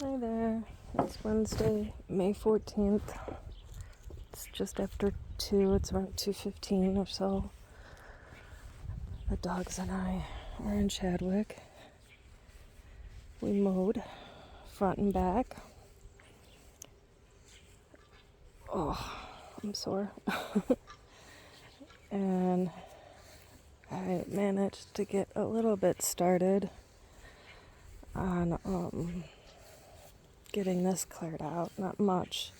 Hi there. It's Wednesday, May 14th. It's just after 2. It's around 2:15 or so. The dogs and I are in Chadwick. We mowed front and back. Oh, I'm sore. And I managed to get a little bit started on getting this cleared out. Not much,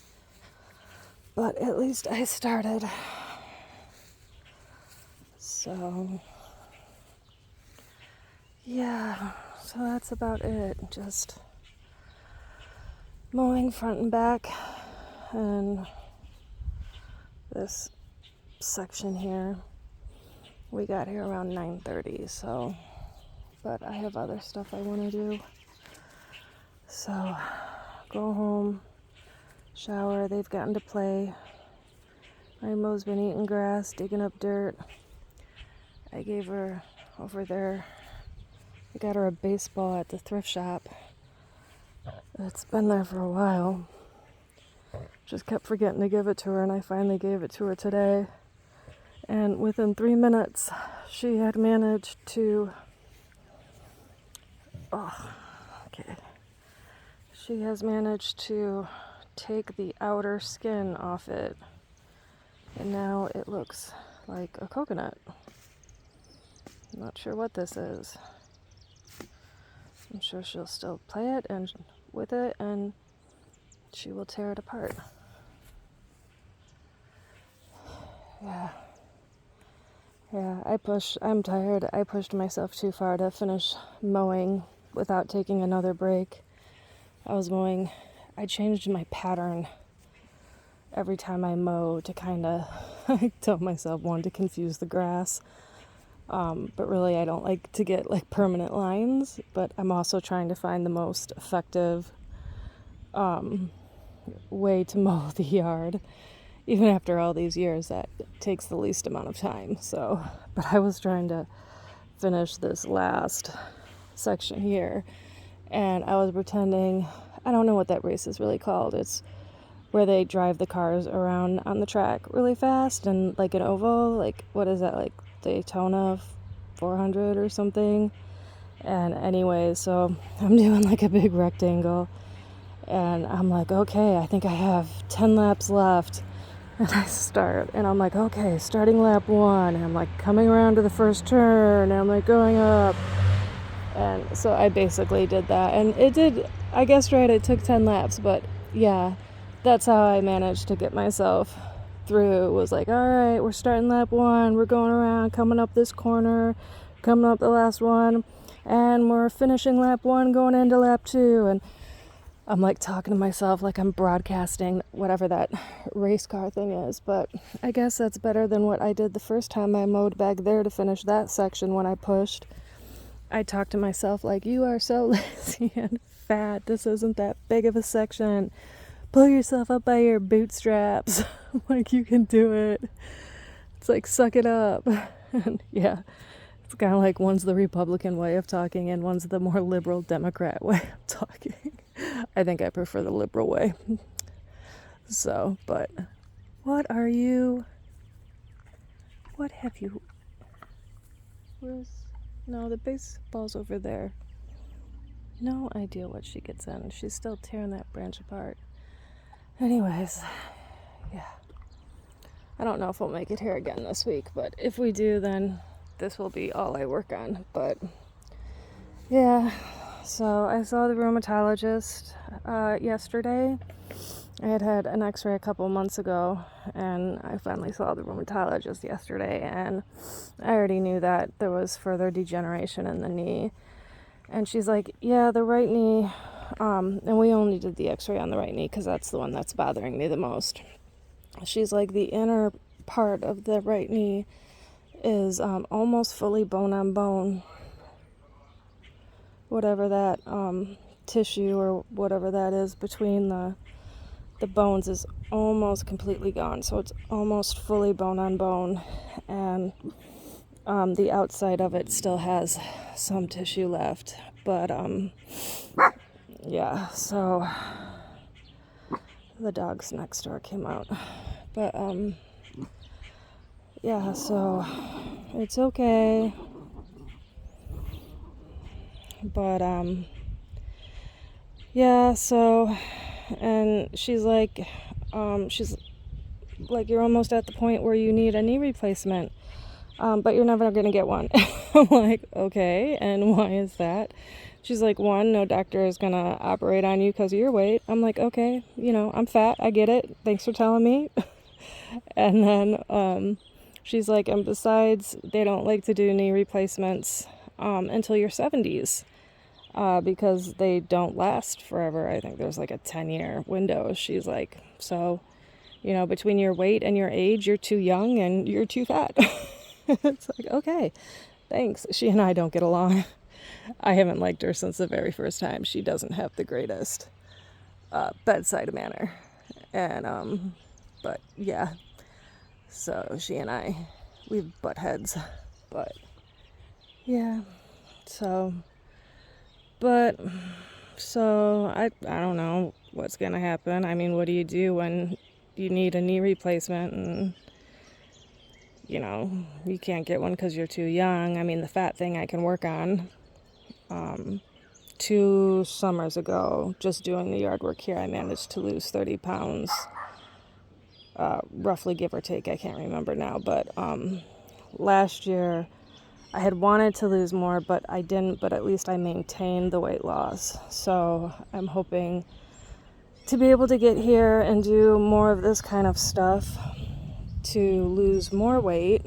but at least I started. So yeah, so that's about it. Just mowing front and back and this section here. We got here around 9:30, so, but I have other stuff I want to do. So go home, shower. They've gotten to play. Rainbow's been eating grass, digging up dirt. I gave her over there, I got her a baseball at the thrift shop. It's been there for a while. Just kept forgetting to give it to her, and I finally gave it to her today. And within 3 minutes, she had managed to, she has managed to take the outer skin off it. And now it looks like a coconut. I'm not sure what this is. I'm sure she'll still play it and with it, and she will tear it apart. Yeah, I'm tired. I pushed myself too far to finish mowing without taking another break. I changed my pattern every time I mow to kind of, I tell myself, one, to confuse the grass. But really I don't like to get like permanent lines, but I'm also trying to find the most effective way to mow the yard. Even after all these years, that takes the least amount of time. So, but I was trying to finish this last section here, and I was pretending, I don't know what that race is really called. It's where they drive the cars around on the track really fast and like an oval, like what is that, like Daytona 400 or something. And anyway, so I'm doing like a big rectangle, and I'm like, okay, I think I have 10 laps left. And I start, and I'm like, okay, starting lap 1, and I'm like coming around to the first turn, and I'm like going up. And so I basically did that, and it did, I guess, right, it took 10 laps, but yeah, that's how I managed to get myself through. It was like, all right, we're starting lap 1, we're going around, coming up this corner, coming up the last one, and we're finishing lap 1, going into lap 2, and I'm like talking to myself like I'm broadcasting whatever that race car thing is, but I guess that's better than what I did the first time I mowed back there to finish that section when I pushed. I talked to myself like, you are so lazy and fat. This isn't that big of a section. Pull yourself up by your bootstraps. Like, you can do it. It's like, suck it up. And yeah, it's kind of like one's the Republican way of talking and one's the more liberal Democrat way of talking. I think I prefer the liberal way. So, but what have you, no, the baseball's over there. No idea what she gets in. She's still tearing that branch apart. Anyways, yeah. I don't know if we'll make it here again this week, but if we do, then this will be all I work on. But yeah, so I saw the rheumatologist yesterday. I had an x-ray a couple months ago, and I finally saw the rheumatologist yesterday, and I already knew that there was further degeneration in the knee. And she's like, yeah, the right knee, and we only did the x-ray on the right knee because that's the one that's bothering me the most. She's like, the inner part of the right knee is almost fully bone on bone. Whatever that tissue or whatever that is between the bones is almost completely gone. So it's almost fully bone on bone. And the outside of it still has some tissue left. But yeah, so the dogs next door came out. But, yeah, so it's okay. But, yeah, so, and she's like, you're almost at the point where you need a knee replacement, but you're never going to get one. I'm like, okay, and why is that? She's like, one, no doctor is going to operate on you because of your weight. I'm like, okay, I'm fat. I get it. Thanks for telling me. And then she's like, and besides, they don't like to do knee replacements until your 70s because they don't last forever. I think there's like a 10-year window. She's like, so, between your weight and your age, you're too young and you're too fat. It's like, okay, thanks. She and I don't get along. I haven't liked her since the very first time. She doesn't have the greatest bedside manner. And, but yeah, so she and I, we butt heads. But yeah, so, but, so I don't know what's going to happen. I mean, what do you do when you need a knee replacement and you can't get one because you're too young? I mean, the fat thing I can work on. 2 summers ago, just doing the yard work here, I managed to lose 30 pounds, roughly, give or take. I can't remember now, but last year I had wanted to lose more, but I didn't, but at least I maintained the weight loss. So I'm hoping to be able to get here and do more of this kind of stuff to lose more weight,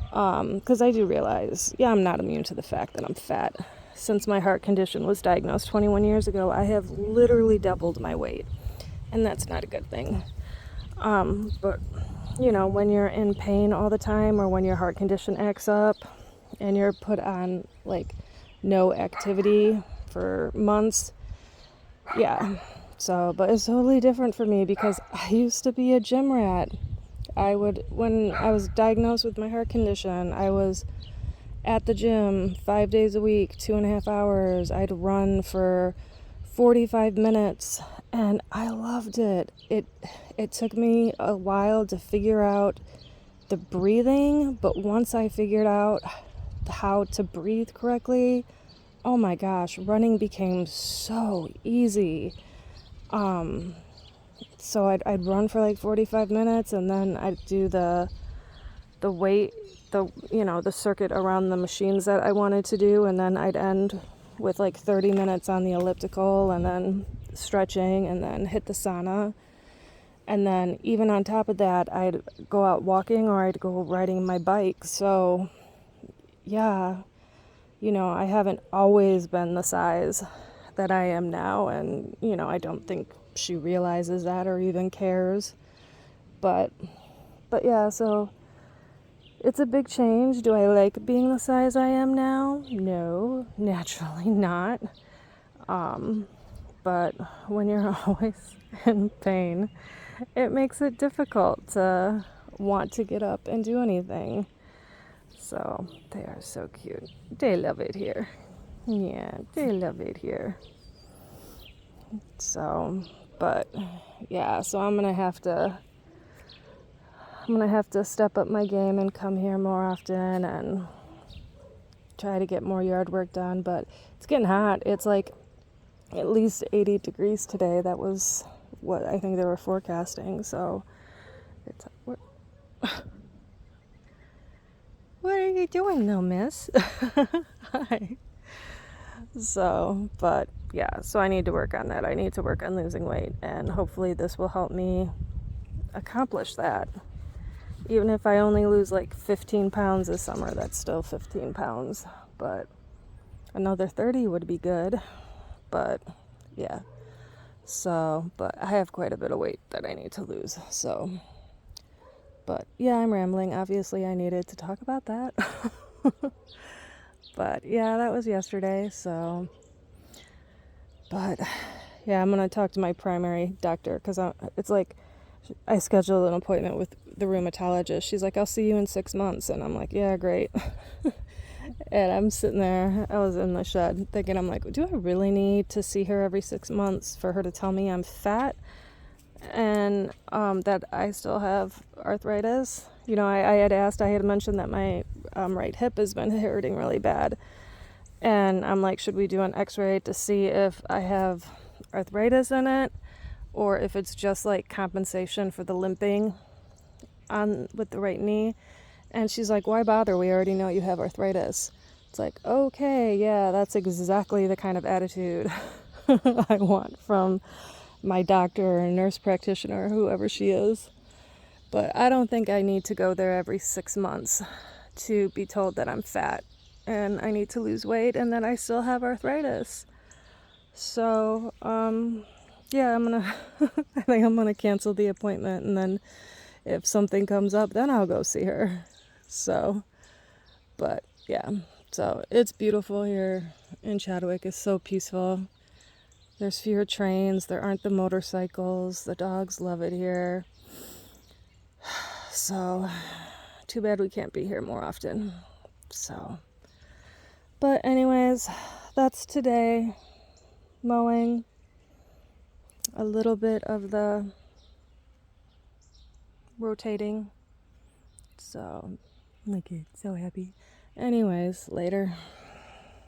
because I do realize, I'm not immune to the fact that I'm fat. Since my heart condition was diagnosed 21 years ago, I have literally doubled my weight, and that's not a good thing. But, when you're in pain all the time, or when your heart condition acts up and you're put on, no activity for months, so, but it's totally different for me because I used to be a gym rat. When I was diagnosed with my heart condition, I was at the gym 5 days a week, 2.5 hours. I'd run for 45 minutes and I loved it. It took me a while to figure out the breathing, but once I figured out how to breathe correctly, oh my gosh, running became so easy. So I'd run for 45 minutes and then I'd do the weight, the circuit around the machines that I wanted to do, and then I'd end with 30 minutes on the elliptical and then stretching and then hit the sauna. And then even on top of that, I'd go out walking or I'd go riding my bike. So yeah, I haven't always been the size that I am now, and I don't think she realizes that or even cares. But yeah, so it's a big change. Do I like being the size I am now? No, naturally not. But when you're always in pain, it makes it difficult to want to get up and do anything. So they are so cute. They love it here. Yeah, they love it here. So, but yeah, so I'm gonna have to step up my game and come here more often and try to get more yard work done. But it's getting hot. It's at least 80 degrees today. That was what I think they were forecasting. So it's what are you doing though, miss? Hi. So, but yeah, so I need to work on that. I need to work on losing weight, and hopefully this will help me accomplish that. Even if I only lose 15 pounds this summer, that's still 15 pounds. But another 30 would be good. But yeah. So, but I have quite a bit of weight that I need to lose. So, but yeah, I'm rambling. Obviously, I needed to talk about that. But yeah, that was yesterday. So, but yeah, I'm going to talk to my primary doctor because it's I scheduled an appointment with the rheumatologist. She's like, I'll see you in 6 months. And I'm like, yeah, great. And I'm sitting there, I was in the shed thinking, I'm like, do I really need to see her every 6 months for her to tell me I'm fat and that I still have arthritis? You know, I had asked, I had mentioned that my right hip has been hurting really bad. And I'm like, should we do an x-ray to see if I have arthritis in it or if it's just like compensation for the limping on with the right knee? And she's like, why bother? We already know you have arthritis. It's like, okay, yeah, that's exactly the kind of attitude I want from my doctor or nurse practitioner, whoever she is. But I don't think I need to go there every 6 months to be told that I'm fat and I need to lose weight and that I still have arthritis. So, yeah, I think I'm gonna cancel the appointment, and then if something comes up, then I'll go see her. So, but yeah, so it's beautiful here in Chadwick. It's so peaceful. There's fewer trains, there aren't the motorcycles, the dogs love it here. So, too bad we can't be here more often. So, but anyways, that's today. Mowing, a little bit of the rotating. So, look, it's so happy. Anyways, later.